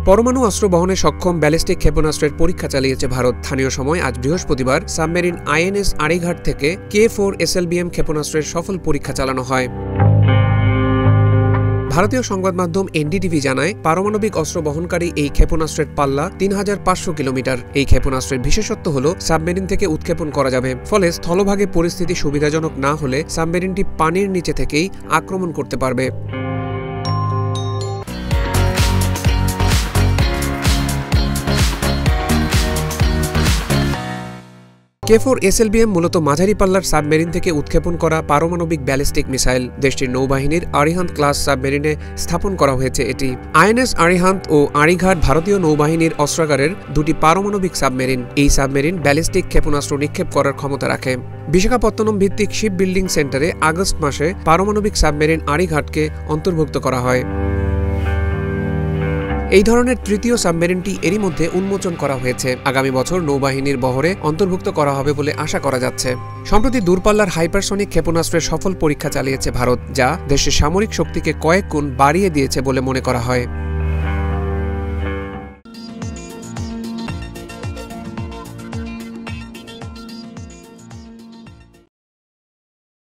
পরমাণু অস্ত্র বহনে সক্ষম ব্যালিস্টিক ক্ষেপণাস্ত্রের পরীক্ষা চালিয়েছে ভারত। স্থানীয় সময় আজ বৃহস্পতিবার সাবমেরিন আইএনএস আরিঘাট থেকে K4 SLBM ক্ষেপণাস্ত্রের সফল পরীক্ষা চালানো হয়। ভারতীয় সংবাদ মাধ্যম NDTV জানায়, পারমাণবিক অস্ত্র বহনকারী এই ক্ষেপণাস্ত্রের পাল্লা ৩৫০০ কিলোমিটার। এই ক্ষেপণাস্ত্রের বিশেষত্ব হল সাবমেরিন থেকে উৎক্ষেপণ করা যাবে, ফলে স্থলভাগে পরিস্থিতি সুবিধাজনক না হলে সাবমেরিনটি পানির নিচে থেকেই আক্রমণ করতে পারবে। K4 SLBM মূলত মাঝারি পাল্লার সাবমেরিন থেকে উৎক্ষেপণ করা পারমাণবিক ব্যালিস্টিক মিসাইল। দেশটির নৌবাহিনীর আরিহান্ত ক্লাস সাবমেরিনে স্থাপন করা হয়েছে এটি। আইএনএস আরিহান্ত ও আরিঘাট ভারতীয় নৌবাহিনীর অস্ত্রাগারের দুটি পারমাণবিক সাবমেরিন। এই সাবমেরিন ব্যালিস্টিক ক্ষেপণাস্ত্র নিক্ষেপ করার ক্ষমতা রাখে। বিশাখাপত্তনম ভিত্তিক শিপ বিল্ডিং সেন্টারে আগস্ট মাসে পারমাণবিক সাবমেরিন আরিঘাটকে অন্তর্ভুক্ত করা হয়। এই ধরনের তৃতীয় সাবমেরিনটি এরই মধ্যে উন্মোচন করা হয়েছে। আগামী বছর নৌবাহিনীর বহরে অন্তর্ভুক্ত করা হবে বলে আশা করা যাচ্ছে। সম্প্রতি দূরপাল্লার হাইপারসনিক ক্ষেপণাস্ত্রের সফল পরীক্ষা চালিয়েছে ভারত, যা দেশের সামরিক শক্তিকে কয়েক গুণ বাড়িয়ে দিয়েছে বলে মনে করা হয়।